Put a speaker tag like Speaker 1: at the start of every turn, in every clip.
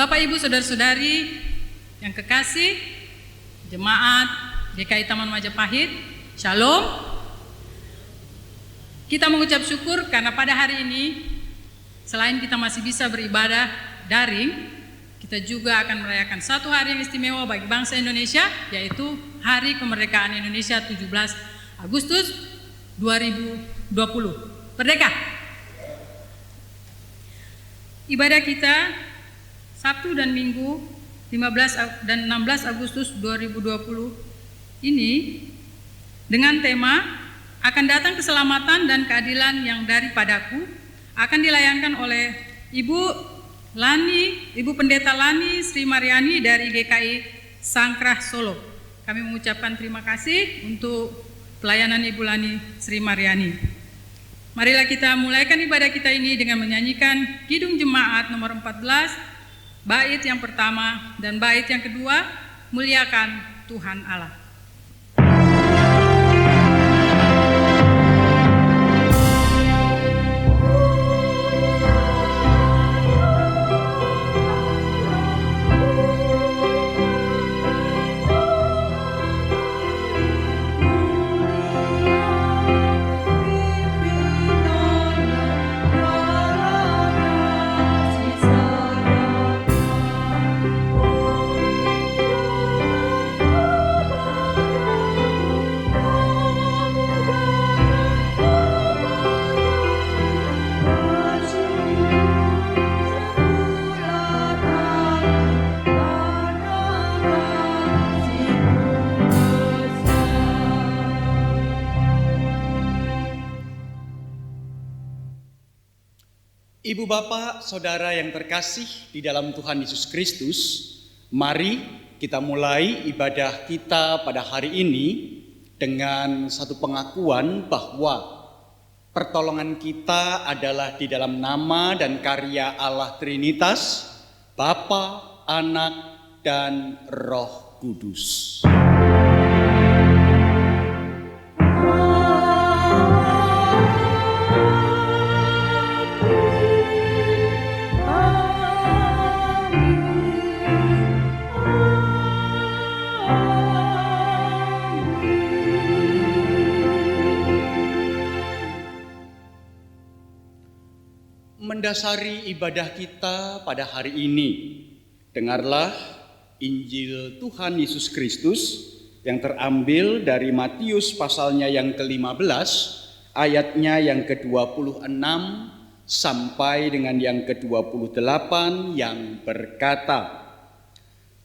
Speaker 1: Bapak, Ibu, Saudara-saudari yang kekasih, jemaat GKI Taman Majapahit, Shalom. Kita mengucap syukur karena pada hari ini, selain kita masih bisa beribadah daring, kita juga akan merayakan satu hari yang istimewa bagi bangsa Indonesia, yaitu Hari Kemerdekaan Indonesia 17 Agustus 2020. Merdeka! Ibadah kita Sabtu dan Minggu 15 dan 16 Agustus 2020 ini dengan tema akan datang keselamatan dan keadilan yang daripadaku akan dilayankan oleh Ibu Pendeta Lani Sri Mariani dari GKI Sangkrah Solo. Kami mengucapkan terima kasih untuk pelayanan Ibu Lani Sri Mariani. Marilah kita mulaikan ibadah kita ini dengan menyanyikan Kidung Jemaat nomor 14, bait yang pertama dan bait yang kedua, Muliakan Tuhan Allah.
Speaker 2: Ibu bapak, saudara yang terkasih di dalam Tuhan Yesus Kristus, mari kita mulai ibadah kita pada hari ini dengan satu pengakuan bahwa pertolongan kita adalah di dalam nama dan karya Allah Trinitas, Bapa, Anak, dan Roh Kudus. Mendasari ibadah kita pada hari ini, dengarlah Injil Tuhan Yesus Kristus yang terambil dari Matius pasalnya yang ke-15, ayatnya yang ke-26 sampai dengan yang ke-28 yang berkata,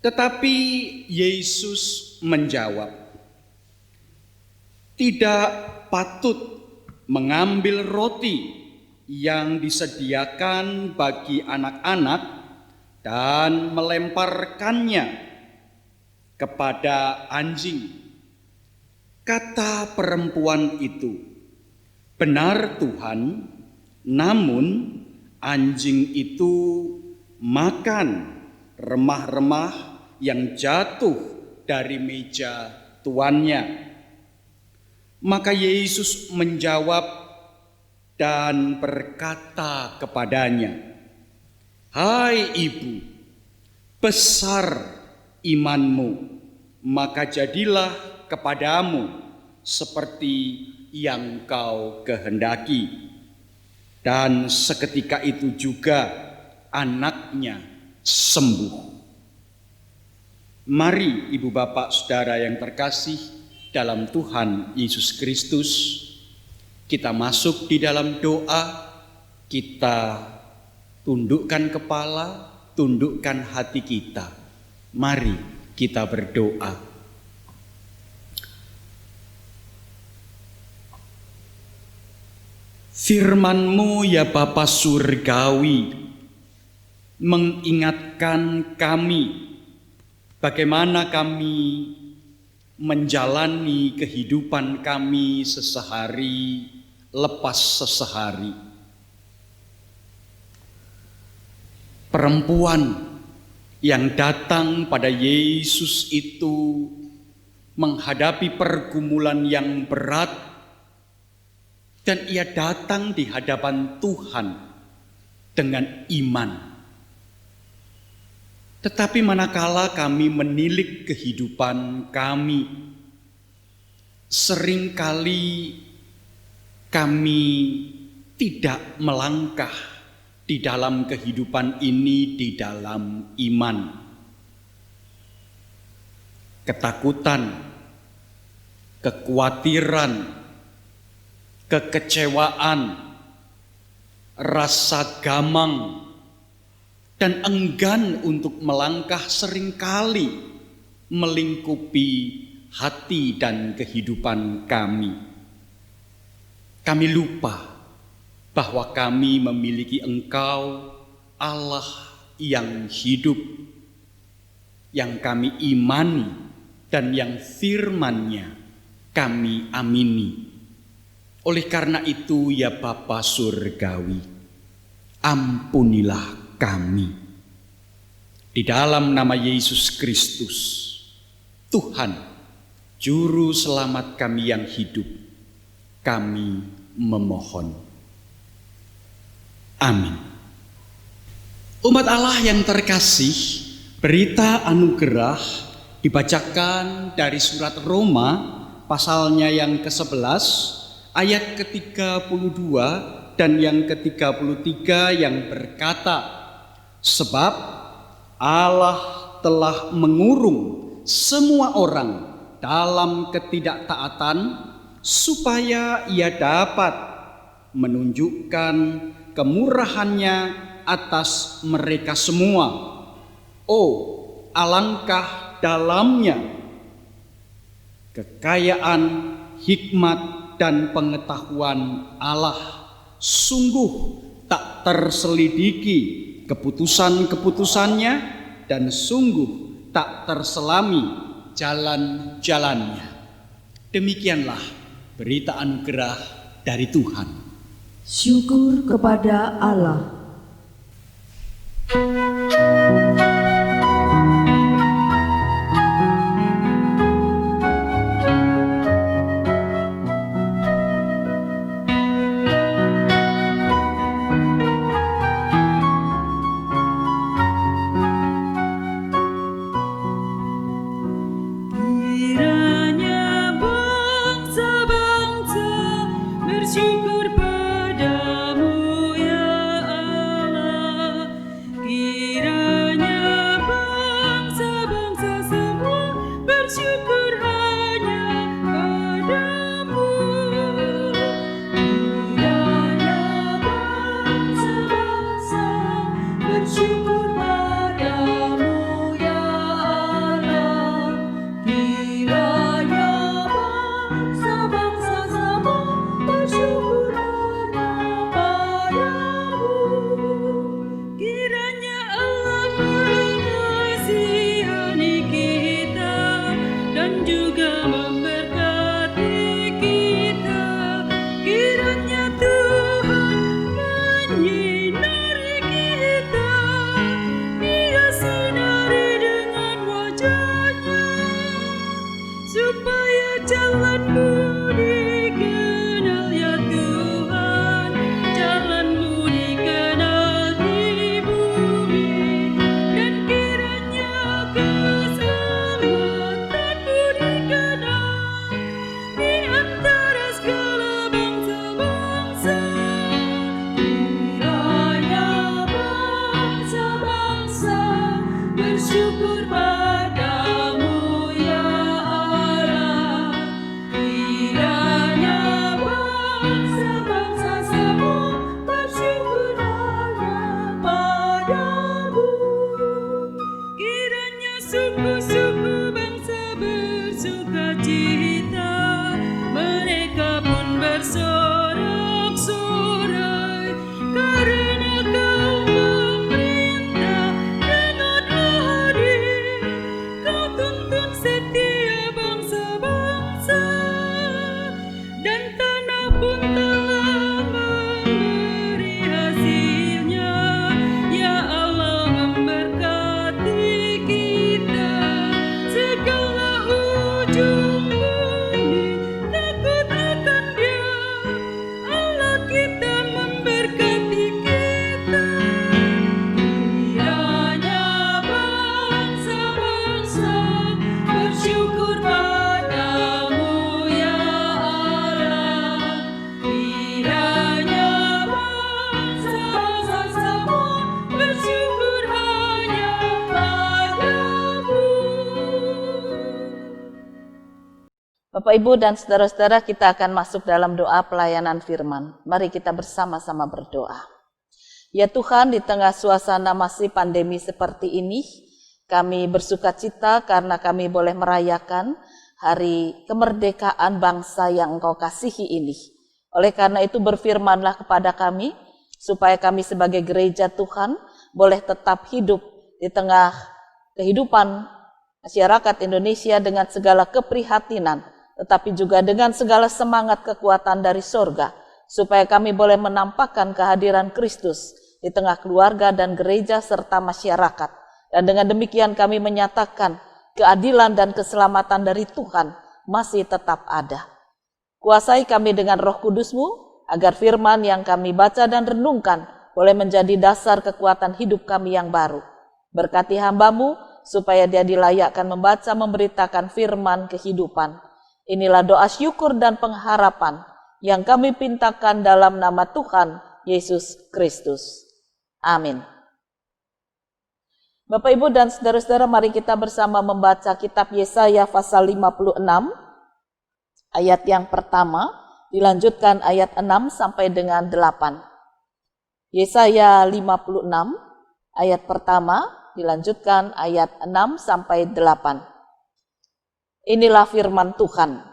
Speaker 2: "Tetapi Yesus menjawab, tidak patut mengambil roti yang disediakan bagi anak-anak dan melemparkannya kepada anjing." Kata perempuan itu, "Benar Tuhan, namun anjing itu makan remah-remah yang jatuh dari meja tuannya." Maka Yesus menjawab dan berkata kepadanya, "Hai ibu, besar imanmu, maka jadilah kepadamu seperti yang kau kehendaki." Dan seketika itu juga anaknya sembuh. Mari ibu bapak saudara yang terkasih dalam Tuhan Yesus Kristus, kita masuk di dalam doa, kita tundukkan kepala, tundukkan hati kita. Mari kita berdoa. Firman-Mu ya Bapa Surgawi mengingatkan kami bagaimana kami menjalani kehidupan kami sesehari lepas sesehari. Perempuan yang datang pada Yesus itu menghadapi pergumulan yang berat, dan ia datang di hadapan Tuhan dengan iman. Tetapi manakala kami menilik kehidupan kami, seringkali kami tidak melangkah di dalam kehidupan ini di dalam iman. Ketakutan, kekhawatiran, kekecewaan, rasa gamang, dan enggan untuk melangkah seringkali melingkupi hati dan kehidupan kami. Kami lupa bahwa kami memiliki Engkau, Allah yang hidup, yang kami imani dan yang firman-Nya kami amini. Oleh karena itu, ya Bapa Surgawi, ampunilah kami. Di dalam nama Yesus Kristus, Tuhan, Juru Selamat kami yang hidup, kami memohon. Amin. Umat Allah yang terkasih, berita anugerah dibacakan dari surat Roma pasalnya yang ke-11 ayat ke-32 dan yang ke-33 yang berkata, sebab Allah telah mengurung semua orang dalam ketidaktaatan supaya Ia dapat menunjukkan kemurahan-Nya atas mereka semua. Oh, alangkah dalamnya kekayaan, hikmat, dan pengetahuan Allah. Sungguh tak terselidiki keputusan-keputusannya, dan sungguh tak terselami jalan-jalannya. Demikianlah berita anugerah dari Tuhan.
Speaker 3: Syukur kepada Allah.
Speaker 4: Bapak, Ibu, dan saudara-saudara, kita akan masuk dalam doa pelayanan firman. Mari kita bersama-sama berdoa. Ya Tuhan, di tengah suasana masih pandemi seperti ini, kami bersuka cita karena kami boleh merayakan hari kemerdekaan bangsa yang Engkau kasihi ini. Oleh karena itu berfirmanlah kepada kami, supaya kami sebagai gereja Tuhan boleh tetap hidup di tengah kehidupan masyarakat Indonesia dengan segala keprihatinan, tetapi juga dengan segala semangat kekuatan dari sorga, supaya kami boleh menampakkan kehadiran Kristus di tengah keluarga dan gereja serta masyarakat. Dan dengan demikian kami menyatakan keadilan dan keselamatan dari Tuhan masih tetap ada. Kuasai kami dengan Roh Kudus-Mu, agar firman yang kami baca dan renungkan boleh menjadi dasar kekuatan hidup kami yang baru. Berkati hamba-Mu, supaya dia dilayakkan membaca memberitakan firman kehidupan. Inilah doa syukur dan pengharapan yang kami pintakan dalam nama Tuhan Yesus Kristus. Amin. Bapak, Ibu, dan saudara-saudara, mari kita bersama membaca kitab Yesaya pasal 56, ayat yang pertama, dilanjutkan ayat 6 sampai dengan 8. Yesaya 56, ayat pertama, dilanjutkan ayat 6 sampai 8. Inilah firman Tuhan.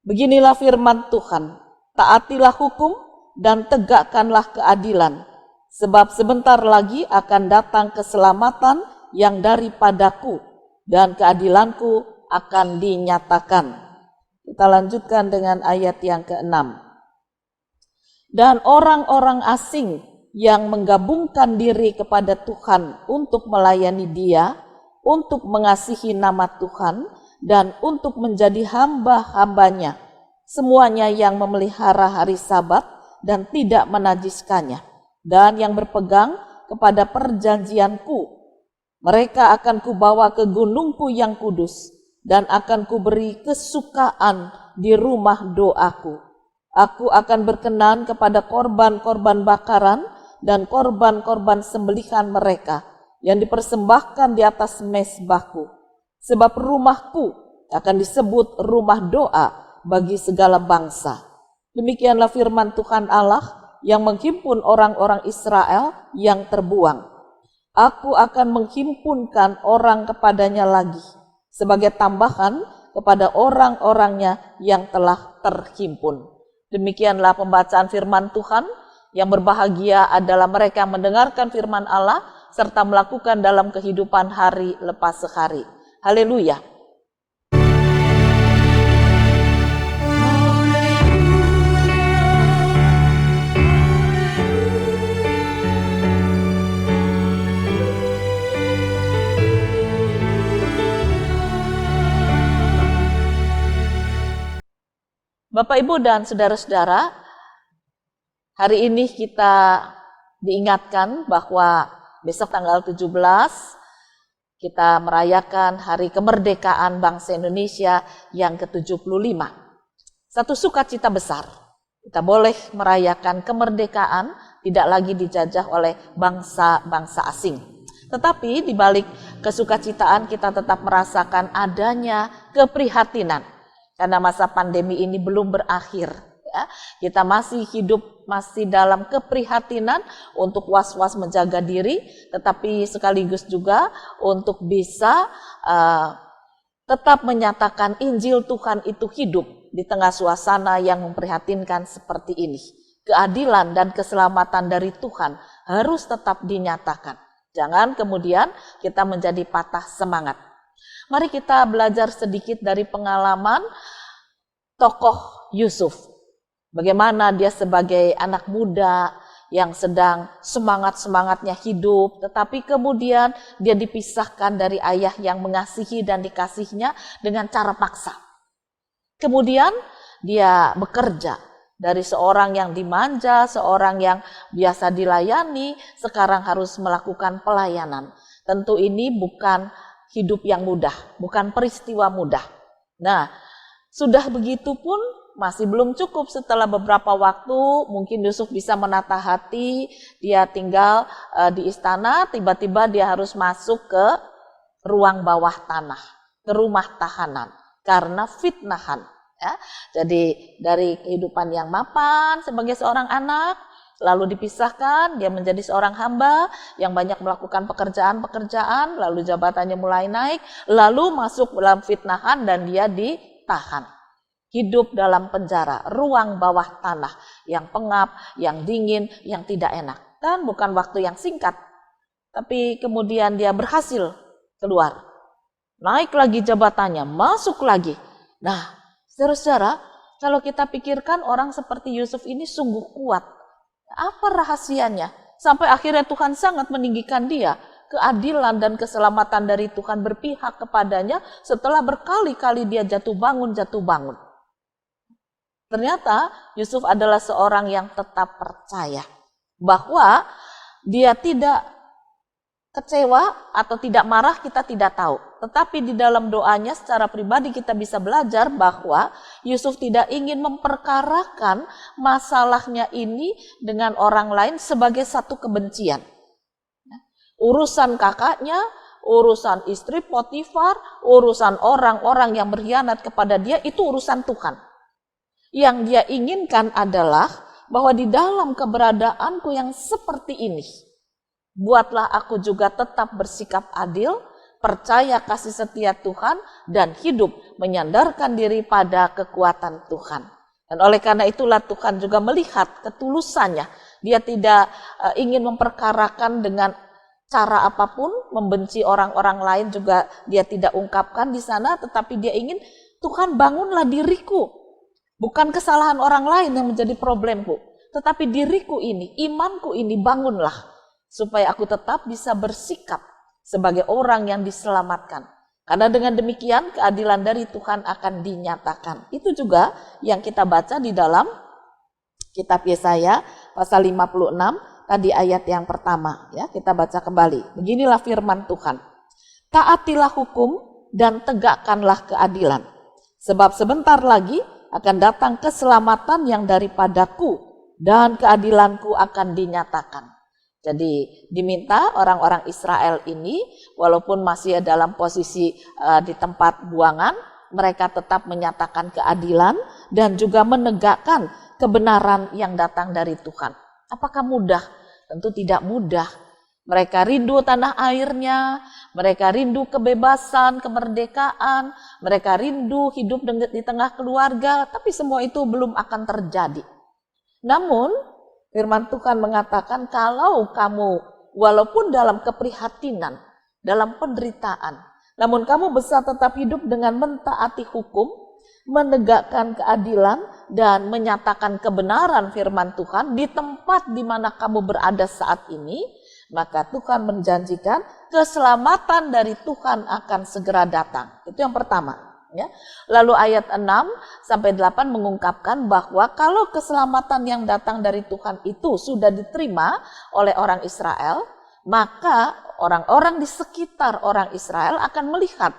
Speaker 4: Beginilah firman Tuhan, taatilah hukum dan tegakkanlah keadilan, sebab sebentar lagi akan datang keselamatan yang daripadaku, dan keadilanku akan dinyatakan. Kita lanjutkan dengan ayat yang ke-6. Dan orang-orang asing yang menggabungkan diri kepada Tuhan untuk melayani Dia, untuk mengasihi nama Tuhan, dan untuk menjadi hamba-hambanya, semuanya yang memelihara hari Sabat dan tidak menajiskannya, dan yang berpegang kepada perjanjianku. Mereka akan kubawa ke gunungku yang kudus, dan akan kuberi kesukaan di rumah doaku. Aku akan berkenan kepada korban-korban bakaran dan korban-korban sembelihan mereka yang dipersembahkan di atas mezbahku. Sebab rumahku akan disebut rumah doa bagi segala bangsa. Demikianlah firman Tuhan Allah yang menghimpun orang-orang Israel yang terbuang. Aku akan menghimpunkan orang kepadanya lagi, sebagai tambahan kepada orang-orangnya yang telah terhimpun. Demikianlah pembacaan firman Tuhan. Yang berbahagia adalah mereka yang mendengarkan firman Allah serta melakukan dalam kehidupan hari lepas hari. Haleluya. Bapak, Ibu, dan saudara-saudara, hari ini kita diingatkan bahwa besok tanggal 17 kita merayakan hari kemerdekaan bangsa Indonesia yang ke-75. Satu sukacita besar. Kita boleh merayakan kemerdekaan, tidak lagi dijajah oleh bangsa-bangsa asing. Tetapi di balik kesukacitaan kita tetap merasakan adanya keprihatinan. Karena masa pandemi ini belum berakhir. Ya, kita masih hidup masih dalam keprihatinan untuk was-was menjaga diri, tetapi sekaligus juga untuk bisa tetap menyatakan Injil Tuhan itu hidup di tengah suasana yang memprihatinkan seperti ini. Keadilan dan keselamatan dari Tuhan harus tetap dinyatakan. Jangan kemudian kita menjadi patah semangat. Mari kita belajar sedikit dari pengalaman tokoh Yusuf. Bagaimana dia sebagai anak muda yang sedang semangat-semangatnya hidup, tetapi kemudian dia dipisahkan dari ayah yang mengasihi dan dikasihnya dengan cara paksa. Kemudian dia bekerja dari seorang yang dimanja, seorang yang biasa dilayani, sekarang harus melakukan pelayanan. Tentu ini bukan hidup yang mudah, bukan peristiwa mudah. Nah, sudah begitu pun masih belum cukup. Setelah beberapa waktu mungkin Yusuf bisa menata hati, dia tinggal di istana, tiba-tiba dia harus masuk ke ruang bawah tanah, ke rumah tahanan. karena fitnahan. Ya. Jadi dari kehidupan yang mapan sebagai seorang anak, lalu dipisahkan, dia menjadi seorang hamba yang banyak melakukan pekerjaan-pekerjaan, lalu jabatannya mulai naik, lalu masuk dalam fitnahan dan dia ditahan. Hidup dalam penjara, ruang bawah tanah yang pengap, yang dingin, yang tidak enak. Dan bukan waktu yang singkat, tapi kemudian dia berhasil keluar. Naik lagi jabatannya, masuk lagi. Nah, saudara-saudara, kalau kita pikirkan orang seperti Yusuf ini sungguh kuat. Apa rahasianya? Sampai akhirnya Tuhan sangat meninggikan dia. Keadilan dan keselamatan dari Tuhan berpihak kepadanya setelah berkali-kali dia jatuh bangun. Ternyata Yusuf adalah seorang yang tetap percaya bahwa dia tidak kecewa atau tidak marah, kita tidak tahu. Tetapi di dalam doanya secara pribadi kita bisa belajar bahwa Yusuf tidak ingin memperkarakan masalahnya ini dengan orang lain sebagai satu kebencian. Urusan kakaknya, urusan istri Potifar, urusan orang-orang yang berkhianat kepada dia, itu urusan Tuhan. Yang dia inginkan adalah bahwa di dalam keberadaanku yang seperti ini, buatlah aku juga tetap bersikap adil, percaya kasih setia Tuhan, dan hidup menyandarkan diri pada kekuatan Tuhan. Dan oleh karena itulah Tuhan juga melihat ketulusannya. Dia tidak ingin memperkarakan dengan cara apapun, membenci orang-orang lain juga dia tidak ungkapkan di sana, tetapi dia ingin, Tuhan bangunlah diriku. Bukan kesalahan orang lain yang menjadi problemku, tetapi diriku ini, imanku ini bangunlah. Supaya aku tetap bisa bersikap sebagai orang yang diselamatkan. Karena dengan demikian keadilan dari Tuhan akan dinyatakan. Itu juga yang kita baca di dalam kitab Yesaya pasal 56 tadi ayat yang pertama. Ya, kita baca kembali. Beginilah firman Tuhan. Taatilah hukum dan tegakkanlah keadilan. Sebab sebentar lagi akan datang keselamatan yang daripadaku dan keadilanku akan dinyatakan. Jadi diminta orang-orang Israel ini walaupun masih dalam posisi di tempat buangan, mereka tetap menyatakan keadilan dan juga menegakkan kebenaran yang datang dari Tuhan. Apakah mudah? Tentu tidak mudah. Mereka rindu tanah airnya, mereka rindu kebebasan, kemerdekaan, mereka rindu hidup di tengah keluarga, tapi semua itu belum akan terjadi. Namun firman Tuhan mengatakan kalau kamu walaupun dalam keprihatinan, dalam penderitaan, namun kamu bisa tetap hidup dengan mentaati hukum, menegakkan keadilan, dan menyatakan kebenaran firman Tuhan di tempat di mana kamu berada saat ini, maka Tuhan menjanjikan keselamatan dari Tuhan akan segera datang. Itu yang pertama. Ya. Lalu ayat 6 sampai 8 mengungkapkan bahwa kalau keselamatan yang datang dari Tuhan itu sudah diterima oleh orang Israel, maka orang-orang di sekitar orang Israel akan melihat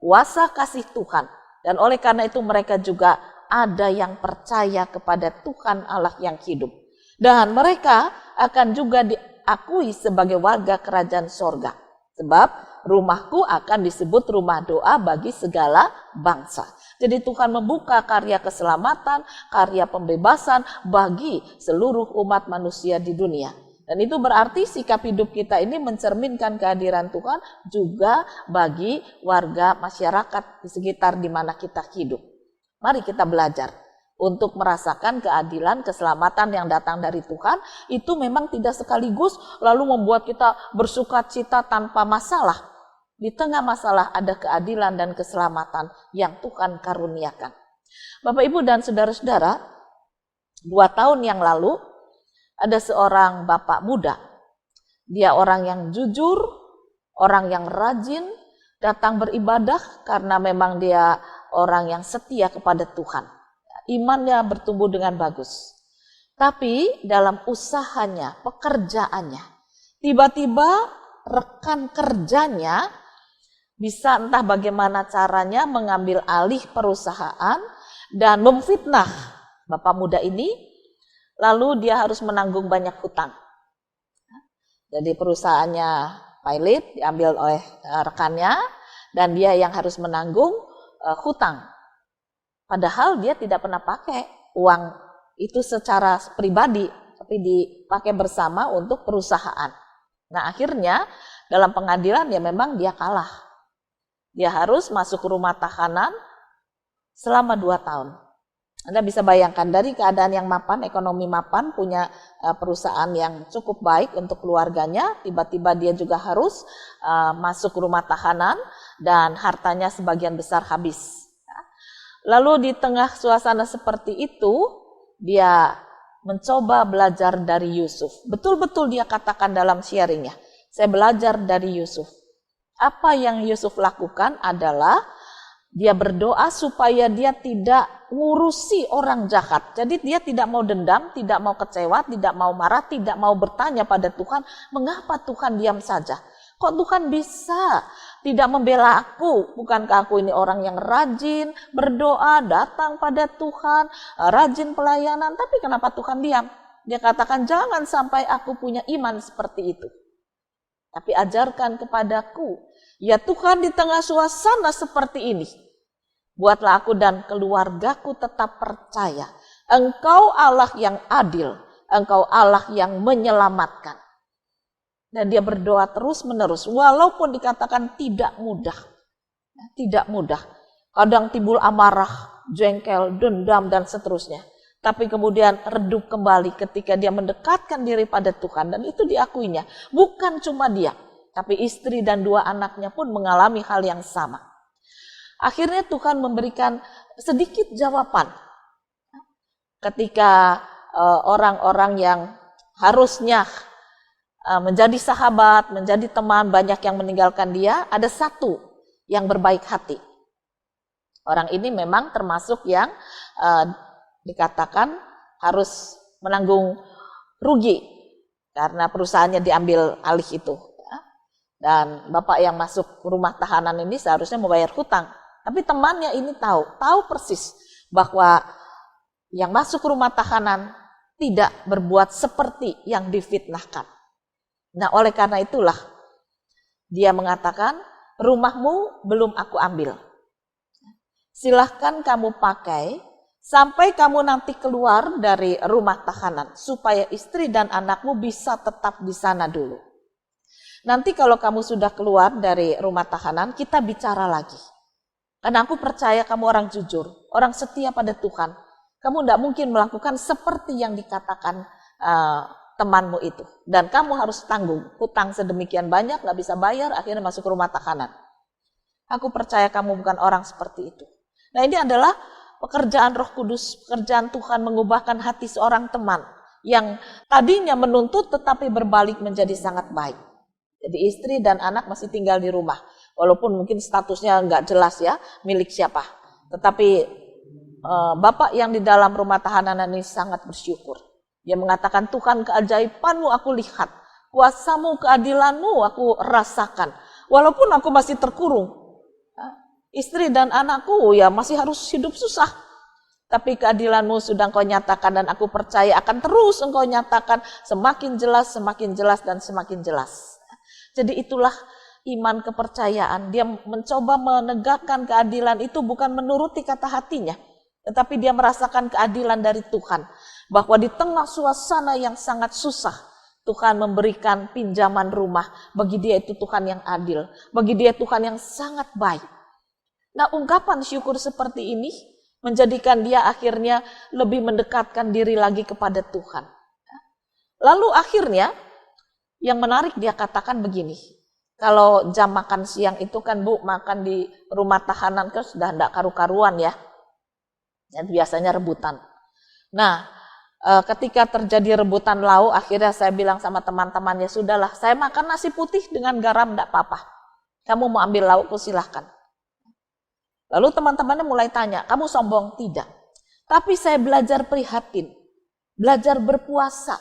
Speaker 4: kuasa kasih Tuhan. Dan oleh karena itu mereka juga ada yang percaya kepada Tuhan Allah yang hidup. Dan mereka akan juga diakui sebagai warga kerajaan sorga. Sebab rumahku akan disebut rumah doa bagi segala bangsa. Jadi Tuhan membuka karya keselamatan, karya pembebasan bagi seluruh umat manusia di dunia. Dan itu berarti sikap hidup kita ini mencerminkan kehadiran Tuhan juga bagi warga masyarakat di sekitar di mana kita hidup. Mari kita belajar untuk merasakan keadilan, keselamatan yang datang dari Tuhan. Itu memang tidak sekaligus lalu membuat kita bersuka cita tanpa masalah. Di tengah masalah ada keadilan dan keselamatan yang Tuhan karuniakan. Bapak, Ibu, dan saudara-saudara, 2 tahun yang lalu ada seorang bapak muda. Dia orang yang jujur, orang yang rajin, datang beribadah karena memang dia orang yang setia kepada Tuhan. Imannya bertumbuh dengan bagus. Tapi dalam usahanya, pekerjaannya, tiba-tiba rekan kerjanya bisa entah bagaimana caranya mengambil alih perusahaan dan memfitnah bapak muda ini, lalu dia harus menanggung banyak hutang. Jadi perusahaannya pilot diambil oleh rekannya dan dia yang harus menanggung hutang Padahal dia tidak pernah pakai uang itu secara pribadi, tapi dipakai bersama untuk perusahaan. Nah akhirnya dalam pengadilan ya memang dia kalah. Dia harus masuk rumah tahanan selama 2 tahun. Anda bisa bayangkan dari keadaan yang mapan, ekonomi mapan, punya perusahaan yang cukup baik untuk keluarganya, tiba-tiba dia juga harus masuk rumah tahanan dan hartanya sebagian besar habis. Lalu di tengah suasana seperti itu, dia mencoba belajar dari Yusuf. Betul-betul dia katakan dalam sharingnya, saya belajar dari Yusuf. Apa yang Yusuf lakukan adalah dia berdoa supaya dia tidak ngurusi orang jahat. Jadi dia tidak mau dendam, tidak mau kecewa, tidak mau marah, tidak mau bertanya pada Tuhan, mengapa Tuhan diam saja? Kok Tuhan bisa tidak membela aku? Bukankah aku ini orang yang rajin berdoa, datang pada Tuhan, rajin pelayanan, tapi kenapa Tuhan diam? Dia katakan, jangan sampai aku punya iman seperti itu. Tapi ajarkan kepadaku, ya Tuhan, di tengah suasana seperti ini, buatlah aku dan keluargaku tetap percaya. Engkau Allah yang adil, Engkau Allah yang menyelamatkan. Dan dia berdoa terus menerus, walaupun dikatakan tidak mudah. Tidak mudah. Kadang timbul amarah, jengkel, dendam, dan seterusnya. Tapi kemudian redup kembali ketika dia mendekatkan diri pada Tuhan. Dan itu diakuinya. Bukan cuma dia, tapi istri dan 2 anaknya pun mengalami hal yang sama. Akhirnya Tuhan memberikan sedikit jawaban. Ketika orang-orang yang harusnya menjadi sahabat, menjadi teman, banyak yang meninggalkan dia, ada satu yang berbaik hati. Orang ini memang termasuk yang dikatakan harus menanggung rugi karena perusahaannya diambil alih itu. Dan bapak yang masuk rumah tahanan ini seharusnya membayar hutang. Tapi temannya ini tahu persis bahwa yang masuk rumah tahanan tidak berbuat seperti yang difitnahkan. Nah, oleh karena itulah dia mengatakan, rumahmu belum aku ambil. Silahkan kamu pakai sampai kamu nanti keluar dari rumah tahanan, supaya istri dan anakmu bisa tetap di sana dulu. Nanti kalau kamu sudah keluar dari rumah tahanan, kita bicara lagi. Karena aku percaya kamu orang jujur, orang setia pada Tuhan. Kamu tidak mungkin melakukan seperti yang dikatakan temanmu itu. Dan kamu harus tanggung hutang sedemikian banyak, gak bisa bayar, akhirnya masuk rumah tahanan. Aku percaya kamu bukan orang seperti itu. Nah, ini adalah pekerjaan Roh Kudus, pekerjaan Tuhan mengubahkan hati seorang teman yang tadinya menuntut tetapi berbalik menjadi sangat baik. Jadi istri dan anak masih tinggal di rumah. Walaupun mungkin statusnya gak jelas ya, milik siapa. Tetapi bapak yang di dalam rumah tahanan ini sangat bersyukur. Dia mengatakan, Tuhan, keajaibanmu aku lihat, kuasamu, keadilanmu aku rasakan. Walaupun aku masih terkurung, istri dan anakku ya masih harus hidup susah. Tapi keadilanmu sudah engkau nyatakan, dan aku percaya akan terus engkau nyatakan semakin jelas, dan semakin jelas. Jadi itulah iman kepercayaan. Dia mencoba menegakkan keadilan itu bukan menuruti kata hatinya, tetapi dia merasakan keadilan dari Tuhan. Bahwa di tengah suasana yang sangat susah, Tuhan memberikan pinjaman rumah. Bagi dia itu Tuhan yang adil. Bagi dia Tuhan yang sangat baik. Nah, ungkapan syukur seperti ini menjadikan dia akhirnya lebih mendekatkan diri lagi kepada Tuhan. Lalu akhirnya yang menarik dia katakan begini. Kalau jam makan siang itu kan Bu, makan di rumah tahanan kan sudah tidak karu-karuan ya. Dan biasanya rebutan. Nah, ketika terjadi rebutan lauk, akhirnya saya bilang sama teman-temannya, sudahlah, saya makan nasi putih dengan garam, tidak apa-apa. Kamu mau ambil laukku silahkan. Lalu teman-temannya mulai tanya, kamu sombong? Tidak. Tapi saya belajar prihatin, belajar berpuasa.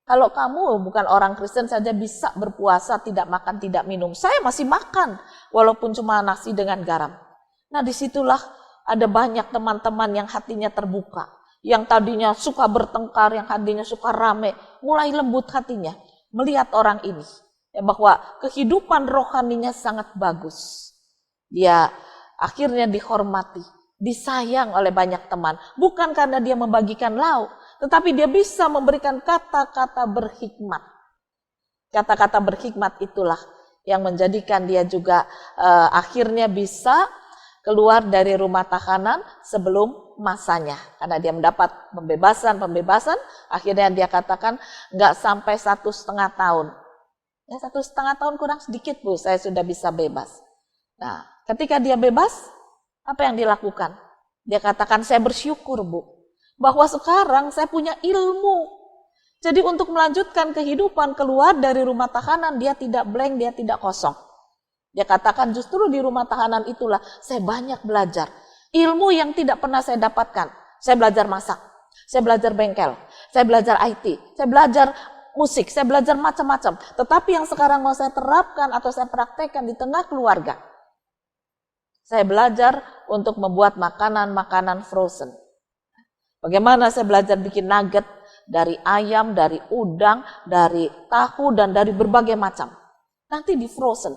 Speaker 4: Kalau kamu bukan orang Kristen saja bisa berpuasa, tidak makan, tidak minum. Saya masih makan, walaupun cuma nasi dengan garam. Nah, disitulah ada banyak teman-teman yang hatinya terbuka. Yang tadinya suka bertengkar, yang tadinya suka rame, mulai lembut hatinya melihat orang ini. Ya, bahwa kehidupan rohaninya sangat bagus. Dia akhirnya dihormati. disayang oleh banyak teman. Bukan karena dia membagikan lauk, tetapi dia bisa memberikan kata-kata berhikmat. Kata-kata berhikmat itulah yang menjadikan dia juga akhirnya bisa keluar dari rumah tahanan sebelum masanya. Karena dia mendapat pembebasan, akhirnya dia katakan nggak sampai 1,5 tahun. Ya 1,5 tahun kurang sedikit Bu, saya sudah bisa bebas. Nah, ketika dia bebas, apa yang dilakukan? Dia katakan, saya bersyukur Bu, bahwa sekarang saya punya ilmu. Jadi untuk melanjutkan kehidupan keluar dari rumah tahanan, dia tidak blank, dia tidak kosong. Dia katakan justru di rumah tahanan itulah saya banyak belajar. Ilmu yang tidak pernah saya dapatkan. Saya belajar masak, saya belajar bengkel, saya belajar IT, saya belajar musik, saya belajar macam-macam. Tetapi yang sekarang mau saya terapkan atau saya praktekkan di tengah keluarga. Saya belajar untuk membuat makanan-makanan frozen. Bagaimana saya belajar bikin nugget dari ayam, dari udang, dari tahu, dan dari berbagai macam. Nanti di frozen.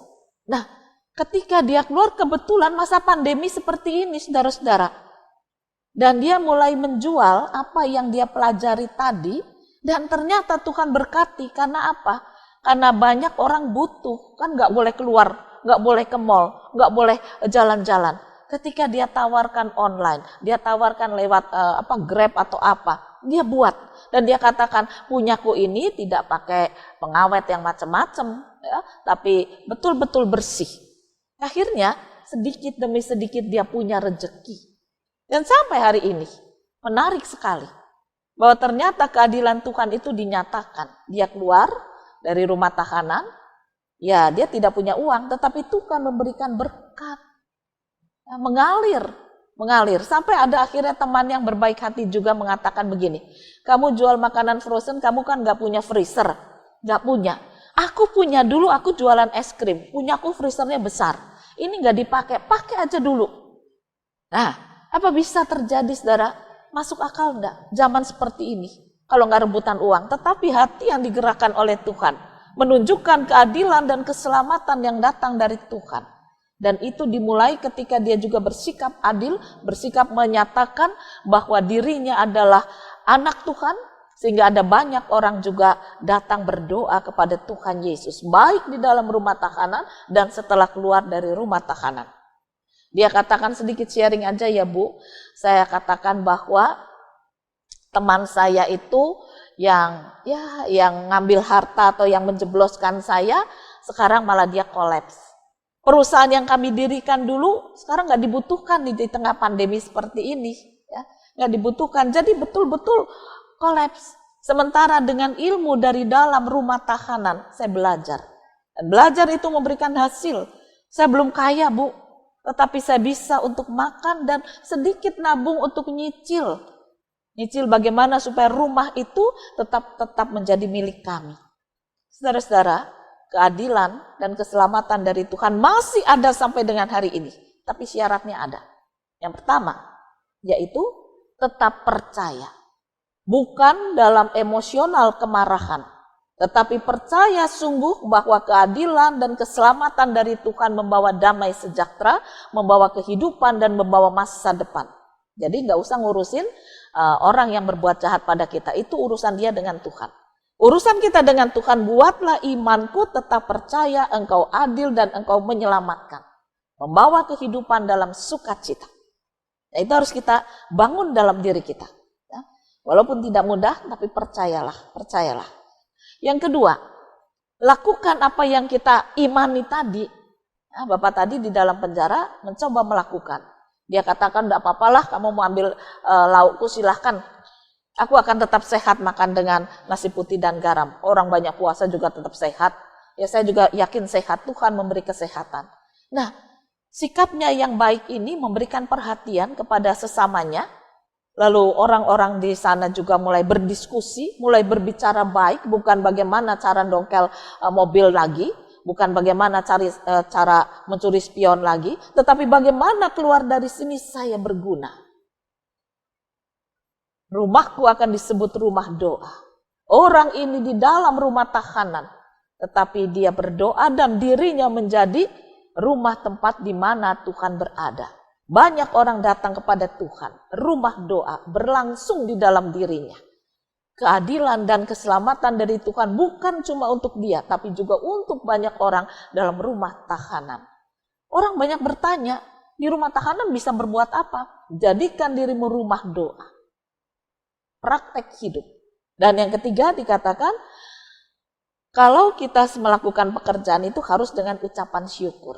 Speaker 4: Nah, ketika dia keluar kebetulan masa pandemi seperti ini, saudara-saudara. Dan dia mulai menjual apa yang dia pelajari tadi, dan ternyata Tuhan berkati. Karena apa? Karena banyak orang butuh, kan nggak boleh keluar, nggak boleh ke mall, nggak boleh jalan-jalan. Ketika dia tawarkan online, dia tawarkan lewat Grab atau apa, dia buat. Dan dia katakan, punyaku ini tidak pakai pengawet yang macam-macam, ya, tapi betul-betul bersih. Akhirnya sedikit demi sedikit dia punya rezeki. Dan sampai hari ini, menarik sekali, bahwa ternyata keadilan Tuhan itu dinyatakan. Dia keluar dari rumah tahanan, ya dia tidak punya uang, tetapi Tuhan memberikan berkat. Mengalir sampai ada akhirnya teman yang berbaik hati juga mengatakan begini, kamu jual makanan frozen, kamu kan gak punya freezer. Gak punya. Aku punya dulu, aku jualan es krim, punyaku freezernya besar, ini gak dipakai, pakai aja dulu. Nah, apa bisa terjadi saudara? Masuk akal enggak zaman seperti ini kalau gak rebutan uang, tetapi hati yang digerakkan oleh Tuhan menunjukkan keadilan dan keselamatan yang datang dari Tuhan. Dan itu dimulai ketika dia juga bersikap adil, bersikap menyatakan bahwa dirinya adalah anak Tuhan, sehingga ada banyak orang juga datang berdoa kepada Tuhan Yesus, baik di dalam rumah tahanan dan setelah keluar dari rumah tahanan. Dia katakan sedikit sharing aja ya Bu, saya katakan bahwa teman saya itu yang ngambil harta atau yang menjebloskan saya, sekarang malah dia kolaps. Perusahaan yang kami dirikan dulu sekarang nggak dibutuhkan di tengah pandemi seperti ini, ya, nggak dibutuhkan. Jadi betul-betul kolaps. Sementara dengan ilmu dari dalam rumah tahanan saya belajar, dan belajar itu memberikan hasil. Saya belum kaya Bu, tetapi saya bisa untuk makan dan sedikit nabung untuk nyicil bagaimana supaya rumah itu tetap menjadi milik kami. Saudara-saudara, keadilan dan keselamatan dari Tuhan masih ada sampai dengan hari ini. Tapi syaratnya ada. Yang pertama, yaitu tetap percaya. Bukan dalam emosional kemarahan, tetapi percaya sungguh bahwa keadilan dan keselamatan dari Tuhan membawa damai sejahtera, membawa kehidupan dan membawa masa depan. Jadi nggak usah ngurusin orang yang berbuat jahat pada kita. Itu urusan dia dengan Tuhan. Urusan kita dengan Tuhan, buatlah imanku tetap percaya engkau adil dan engkau menyelamatkan. Membawa kehidupan dalam sukacita. Nah, itu harus kita bangun dalam diri kita. Ya. Walaupun tidak mudah, tapi percayalah. Yang kedua, lakukan apa yang kita imani tadi. Nah, Bapak tadi di dalam penjara mencoba melakukan. Dia katakan, enggak apa-apalah kamu mau ambil laukku silahkan. Aku akan tetap sehat makan dengan nasi putih dan garam. Orang banyak puasa juga tetap sehat. Ya saya juga yakin sehat, Tuhan memberi kesehatan. Nah, sikapnya yang baik ini memberikan perhatian kepada sesamanya. Lalu orang-orang di sana juga mulai berdiskusi, mulai berbicara baik, bukan bagaimana cara dongkel mobil lagi, bukan bagaimana cara mencuri spion lagi, tetapi bagaimana keluar dari sini saya berguna. Rumahku akan disebut rumah doa. Orang ini di dalam rumah tahanan, tetapi dia berdoa dan dirinya menjadi rumah tempat di mana Tuhan berada. Banyak orang datang kepada Tuhan. Rumah doa berlangsung di dalam dirinya. Keadilan dan keselamatan dari Tuhan bukan cuma untuk dia, tapi juga untuk banyak orang dalam rumah tahanan. Orang banyak bertanya, di rumah tahanan bisa berbuat apa? Jadikan dirimu rumah doa. Praktek hidup. Dan yang ketiga dikatakan, kalau kita melakukan pekerjaan itu harus dengan ucapan syukur.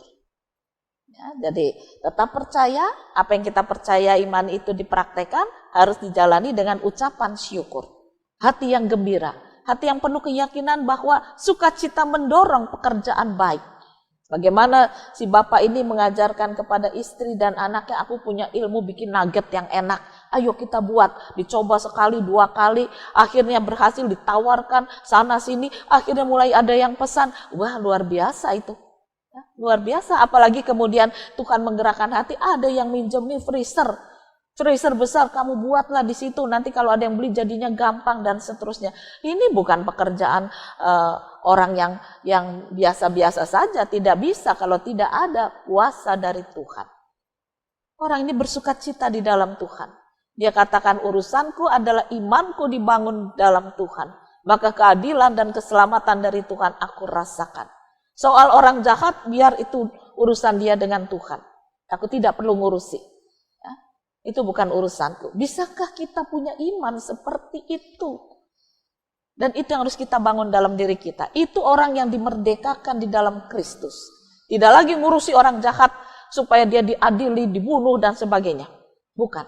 Speaker 4: Ya, jadi tetap percaya, apa yang kita percaya iman itu dipraktekkan, harus dijalani dengan ucapan syukur. Hati yang gembira, hati yang penuh keyakinan bahwa sukacita mendorong pekerjaan baik. Bagaimana si bapak ini mengajarkan kepada istri dan anaknya, aku punya ilmu bikin nugget yang enak. Ayo kita buat, dicoba sekali, 2 kali, akhirnya berhasil, ditawarkan sana sini, akhirnya mulai ada yang pesan. Wah, luar biasa itu. Ya, luar biasa, apalagi kemudian Tuhan menggerakkan hati, ada yang minjemi freezer besar, kamu buatlah di situ, nanti kalau ada yang beli jadinya gampang dan seterusnya. Ini bukan pekerjaan orang yang biasa-biasa saja, tidak bisa kalau tidak ada kuasa dari Tuhan. Orang ini bersukacita di dalam Tuhan. Dia katakan, urusanku adalah imanku dibangun dalam Tuhan, maka keadilan dan keselamatan dari Tuhan aku rasakan. Soal orang jahat, biar itu urusan dia dengan Tuhan. Aku tidak perlu ngurusi. Itu bukan urusanku. Bisakah kita punya iman seperti itu? Dan itu yang harus kita bangun dalam diri kita. Itu orang yang dimerdekakan di dalam Kristus. Tidak lagi ngurusi orang jahat supaya dia diadili, dibunuh dan sebagainya. Bukan.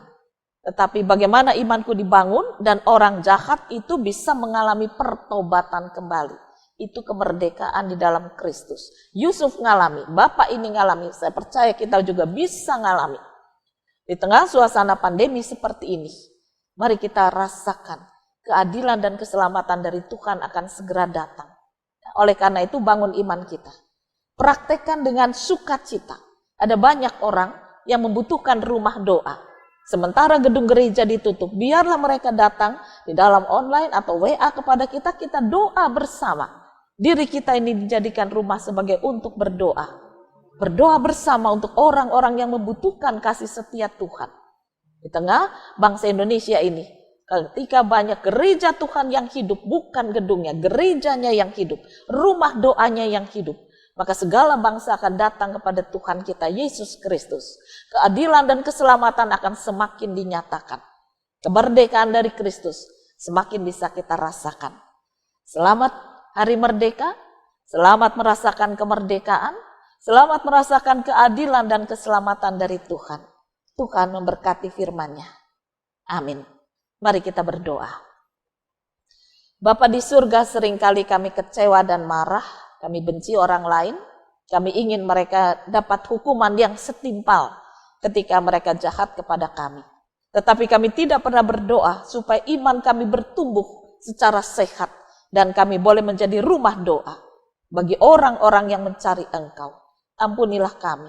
Speaker 4: Tetapi bagaimana imanku dibangun dan orang jahat itu bisa mengalami pertobatan kembali. Itu kemerdekaan di dalam Kristus. Yusuf ngalami, bapak ini ngalami. Saya percaya kita juga bisa ngalami. Di tengah suasana pandemi seperti ini, mari kita rasakan keadilan dan keselamatan dari Tuhan akan segera datang. Oleh karena itu bangun iman kita. Praktekkan dengan sukacita. Ada banyak orang yang membutuhkan rumah doa. Sementara gedung gereja ditutup, biarlah mereka datang di dalam online atau WA kepada kita, kita doa bersama. Diri kita ini dijadikan rumah sebagai untuk berdoa. Berdoa bersama untuk orang-orang yang membutuhkan kasih setia Tuhan. Di tengah bangsa Indonesia ini, ketika banyak gereja Tuhan yang hidup, bukan gedungnya, gerejanya yang hidup, rumah doanya yang hidup, maka segala bangsa akan datang kepada Tuhan kita, Yesus Kristus. Keadilan dan keselamatan akan semakin dinyatakan. Kemerdekaan dari Kristus semakin bisa kita rasakan. Selamat Hari Merdeka, selamat merasakan kemerdekaan, selamat merasakan keadilan dan keselamatan dari Tuhan. Tuhan memberkati firman-Nya. Amin. Mari kita berdoa. Bapa di surga, seringkali kami kecewa dan marah, kami benci orang lain, kami ingin mereka dapat hukuman yang setimpal ketika mereka jahat kepada kami. Tetapi kami tidak pernah berdoa supaya iman kami bertumbuh secara sehat dan kami boleh menjadi rumah doa bagi orang-orang yang mencari Engkau. Ampunilah kami.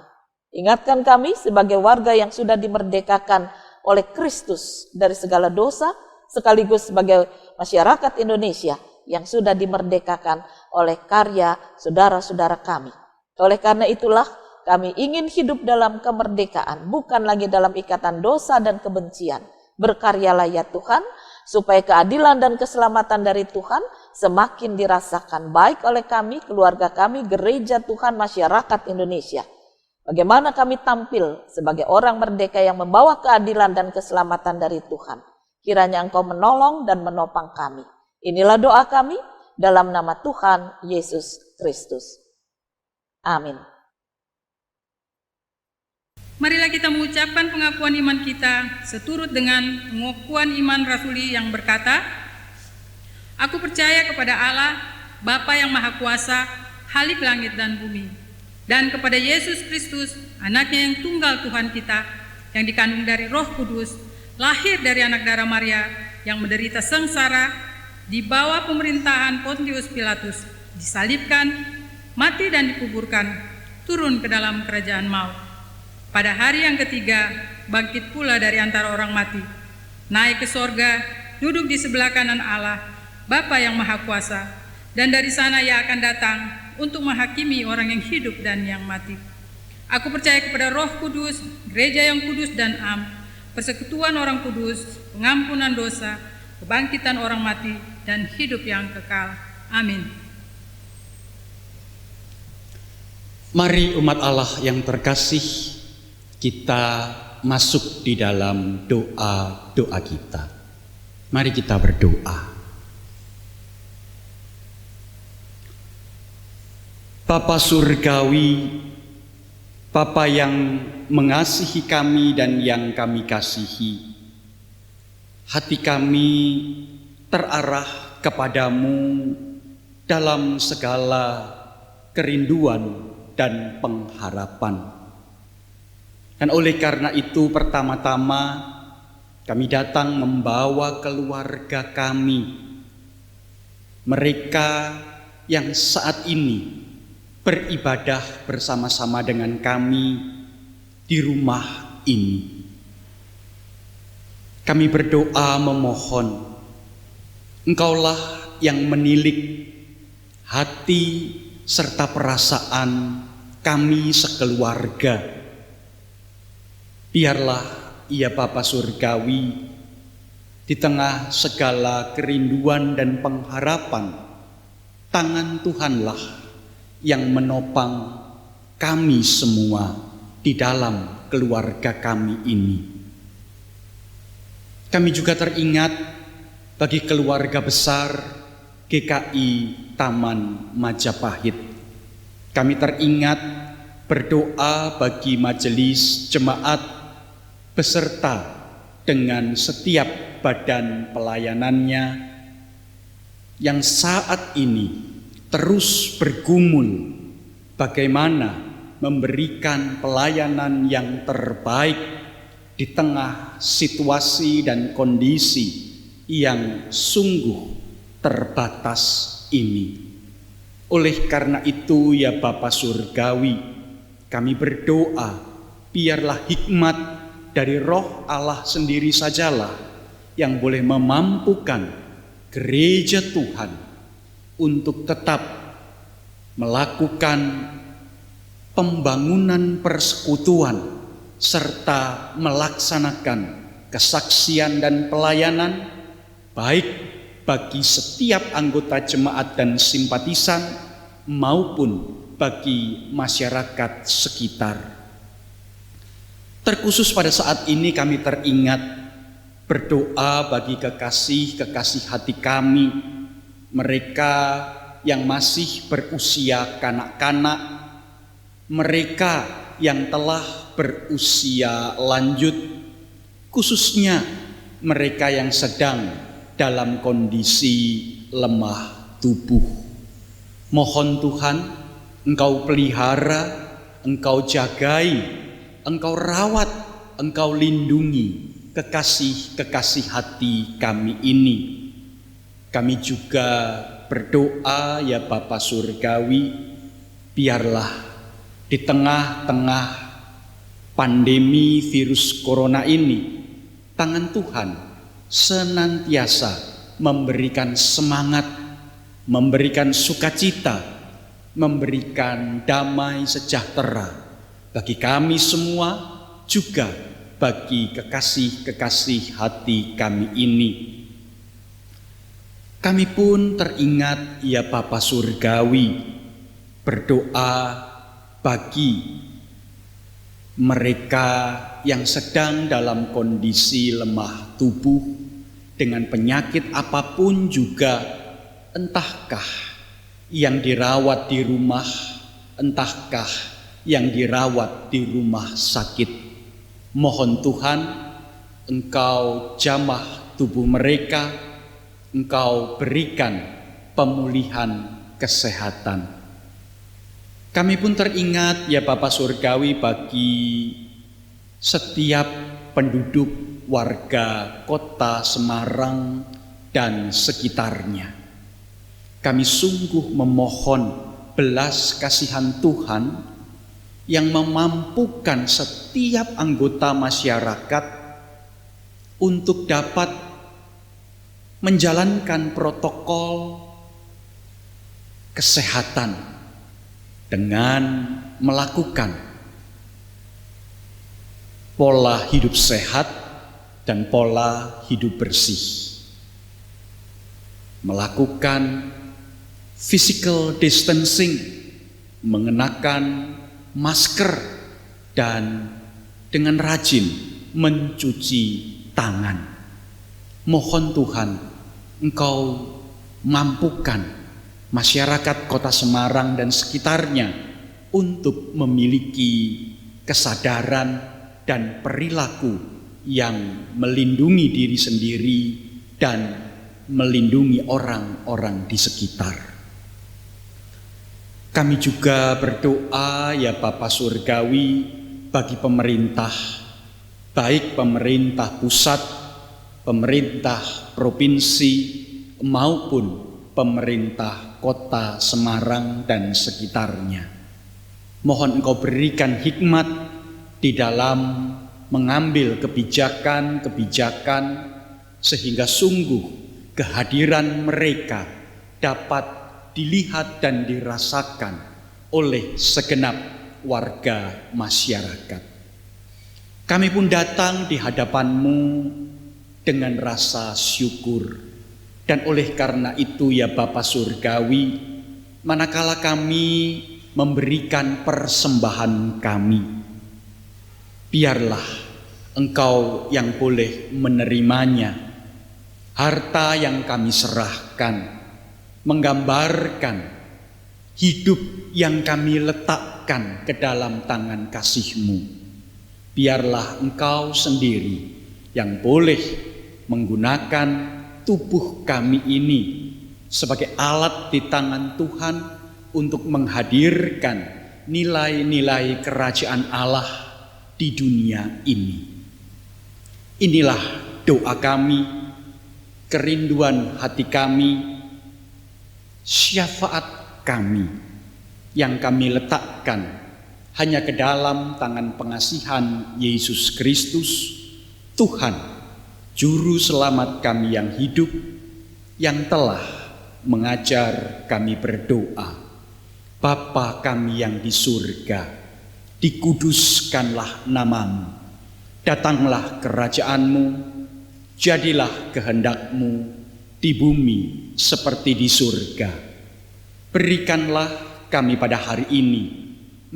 Speaker 4: Ingatkan kami sebagai warga yang sudah dimerdekakan oleh Kristus dari segala dosa, sekaligus sebagai masyarakat Indonesia yang sudah dimerdekakan oleh karya saudara-saudara kami. Oleh karena itulah kami ingin hidup dalam kemerdekaan, bukan lagi dalam ikatan dosa dan kebencian. Berkaryalah ya Tuhan, supaya keadilan dan keselamatan dari Tuhan semakin dirasakan baik oleh kami, keluarga kami, gereja Tuhan, masyarakat Indonesia. Bagaimana kami tampil sebagai orang merdeka yang membawa keadilan dan keselamatan dari Tuhan. Kiranya Engkau menolong dan menopang kami. Inilah doa kami dalam nama Tuhan Yesus Kristus. Amin.
Speaker 1: Marilah kita mengucapkan pengakuan iman kita seturut dengan pengakuan iman rasuli yang berkata, Aku percaya kepada Allah, Bapa yang Maha Kuasa, Khalik langit dan bumi, dan kepada Yesus Kristus, anaknya yang tunggal Tuhan kita, yang dikandung dari Roh Kudus, lahir dari anak darah Maria, yang menderita sengsara, di bawah pemerintahan Pontius Pilatus, disalibkan, mati dan dikuburkan, turun ke dalam kerajaan maut. Pada hari yang ketiga, bangkit pula dari antara orang mati, naik ke sorga, duduk di sebelah kanan Allah, Bapa yang Maha Kuasa, dan dari sana Ia akan datang untuk menghakimi orang yang hidup dan yang mati. Aku percaya kepada Roh Kudus, gereja yang kudus dan am, persekutuan orang kudus, pengampunan dosa, kebangkitan orang mati, dan hidup yang kekal. Amin.
Speaker 2: Mari umat Allah yang terkasih, kita masuk di dalam doa-doa kita. Mari kita berdoa. Bapa Surgawi, Bapa yang mengasihi kami dan yang kami kasihi, hati kami terarah kepadamu dalam segala kerinduan dan pengharapan. Dan oleh karena itu pertama-tama kami datang membawa keluarga kami, mereka yang saat ini beribadah bersama-sama dengan kami di rumah ini. Kami berdoa memohon, Engkaulah yang menilik hati serta perasaan kami sekeluarga. Biarlah ya Bapa Surgawi, di tengah segala kerinduan dan pengharapan, tangan Tuhanlah yang menopang kami semua di dalam keluarga kami ini. Kami juga teringat bagi keluarga besar GKI Taman Majapahit. Kami teringat berdoa bagi majelis jemaat beserta dengan setiap badan pelayanannya yang saat ini terus bergumul bagaimana memberikan pelayanan yang terbaik di tengah situasi dan kondisi yang sungguh terbatas ini. Oleh karena itu ya Bapa Surgawi, kami berdoa biarlah hikmat dari Roh Allah sendiri sajalah yang boleh memampukan gereja Tuhan untuk tetap melakukan pembangunan persekutuan serta melaksanakan kesaksian dan pelayanan baik bagi setiap anggota jemaat dan simpatisan maupun bagi masyarakat sekitar. Terkhusus pada saat ini kami teringat berdoa bagi kekasih-kekasih hati kami, mereka yang masih berusia kanak-kanak, mereka yang telah berusia lanjut, khususnya mereka yang sedang dalam kondisi lemah tubuh. Mohon Tuhan, Engkau pelihara, Engkau jagai, Engkau rawat, Engkau lindungi kekasih-kekasih hati kami ini. Kami juga berdoa ya Bapa Surgawi, biarlah di tengah-tengah pandemi virus corona ini, tangan Tuhan senantiasa memberikan semangat, memberikan sukacita, memberikan damai sejahtera bagi kami semua, juga bagi kekasih-kekasih hati kami ini. Kami pun teringat ya Bapa Surgawi, berdoa bagi mereka yang sedang dalam kondisi lemah tubuh dengan penyakit apapun juga, entahkah yang dirawat di rumah, entahkah yang dirawat di rumah sakit. Mohon Tuhan, Engkau jamah tubuh mereka, Engkau berikan pemulihan kesehatan. Kami pun teringat ya Bapa Surgawi bagi setiap penduduk warga kota Semarang dan sekitarnya. Kami sungguh memohon belas kasihan Tuhan yang memampukan setiap anggota masyarakat untuk dapat menjalankan protokol kesehatan dengan melakukan pola hidup sehat, dan pola hidup bersih. Melakukan physical distancing, mengenakan masker, dan dengan rajin mencuci tangan. Mohon Tuhan, Engkau mampukan masyarakat Kota Semarang dan sekitarnya untuk memiliki kesadaran dan perilaku yang melindungi diri sendiri dan melindungi orang-orang di sekitar. Kami juga berdoa ya Bapa Surgawi bagi pemerintah, baik pemerintah pusat, pemerintah provinsi, maupun pemerintah Kota Semarang dan sekitarnya. Mohon Engkau berikan hikmat di dalam mengambil kebijakan-kebijakan sehingga sungguh kehadiran mereka dapat dilihat dan dirasakan oleh segenap warga masyarakat. Kami pun datang di hadapan-Mu dengan rasa syukur. Dan oleh karena itu ya Bapa Surgawi, manakala kami memberikan persembahan kami, biarlah Engkau yang boleh menerimanya. Harta yang kami serahkan menggambarkan hidup yang kami letakkan ke dalam tangan kasih-Mu. Biarlah Engkau sendiri yang boleh menggunakan tubuh kami ini sebagai alat di tangan Tuhan untuk menghadirkan nilai-nilai kerajaan Allah di dunia ini. Inilah doa kami, kerinduan hati kami, syafaat kami yang kami letakkan hanya ke dalam tangan pengasihan Yesus Kristus, Tuhan Juru Selamat kami yang hidup, yang telah mengajar kami berdoa. Bapa kami yang di surga, dikuduskanlah nama-Mu, datanglah kerajaan-Mu, jadilah kehendak-Mu di bumi seperti di surga. Berikanlah kami pada hari ini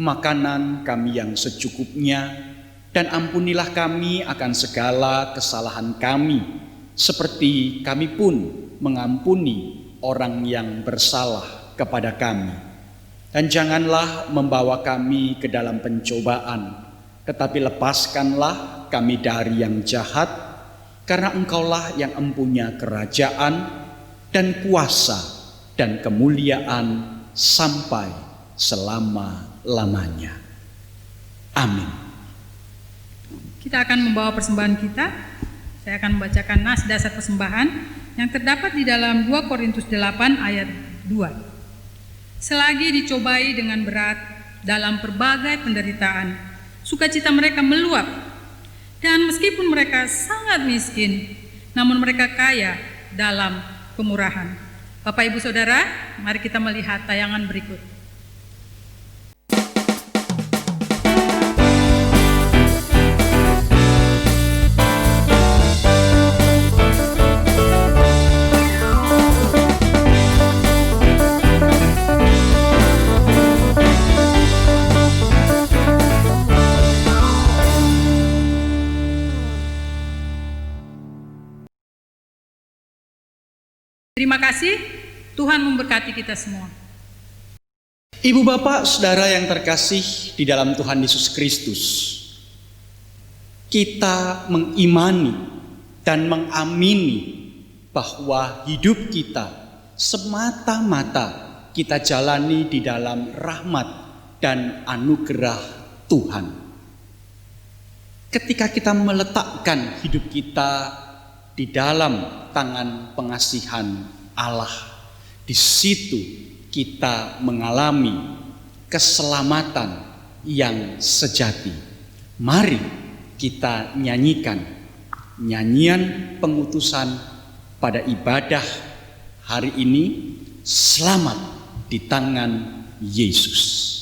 Speaker 2: makanan kami yang secukupnya, dan ampunilah kami akan segala kesalahan kami, seperti kami pun mengampuni orang yang bersalah kepada kami. Dan janganlah membawa kami ke dalam pencobaan, tetapi lepaskanlah kami dari yang jahat, karena Engkaulah yang empunya kerajaan dan kuasa dan kemuliaan sampai selama-lamanya. Amin.
Speaker 1: Kita akan membawa persembahan kita. Saya akan membacakan nas dasar persembahan yang terdapat di dalam 2 Korintus 8 ayat 2. Selagi dicobai dengan berat dalam berbagai penderitaan, sukacita mereka meluap. Dan meskipun mereka sangat miskin, namun mereka kaya dalam kemurahan. Bapak Ibu Saudara, mari kita melihat tayangan berikut. Terima kasih, Tuhan memberkati kita semua.
Speaker 2: Ibu bapak saudara yang terkasih di dalam Tuhan Yesus Kristus, kita mengimani dan mengamini bahwa hidup kita semata-mata kita jalani di dalam rahmat dan anugerah Tuhan. Ketika kita meletakkan hidup kita di dalam tangan pengasihan Allah, di situ kita mengalami keselamatan yang sejati. Mari kita nyanyikan nyanyian pengutusan pada ibadah hari ini, selamat di tangan Yesus.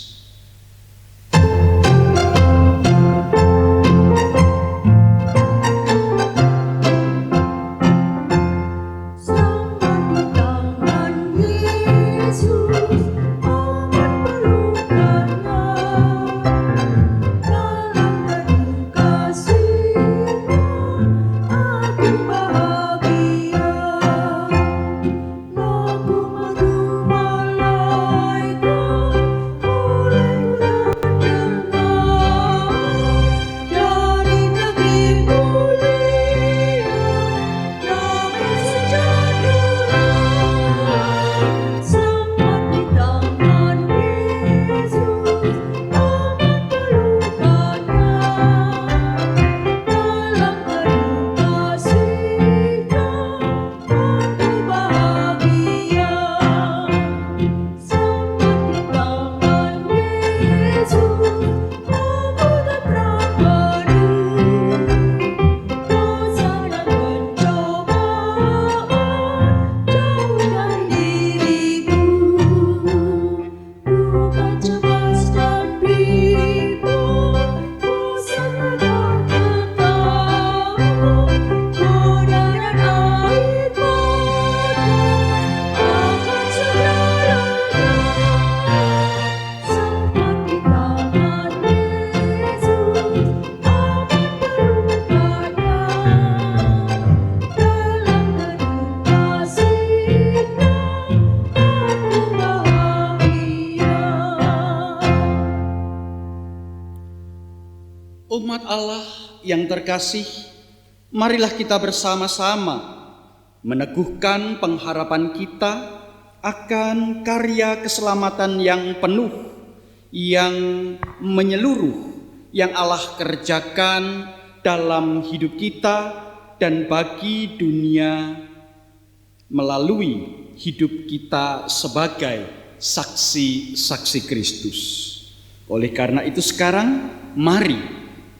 Speaker 2: yang terkasih, marilah kita bersama-sama meneguhkan pengharapan kita akan karya keselamatan yang penuh, yang menyeluruh, yang Allah kerjakan dalam hidup kita dan bagi dunia melalui hidup kita sebagai saksi-saksi Kristus. Oleh karena itu sekarang mari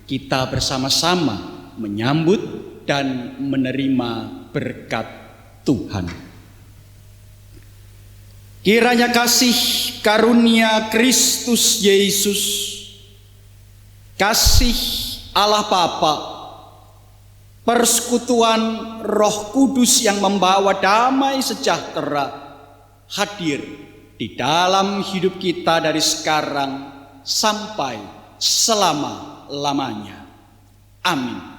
Speaker 2: kita bersama-sama menyambut dan menerima berkat Tuhan. Kiranya kasih karunia Kristus Yesus, kasih Allah Bapa, persekutuan Roh Kudus yang membawa damai sejahtera hadir di dalam hidup kita dari sekarang sampai selama-lamanya. Amin.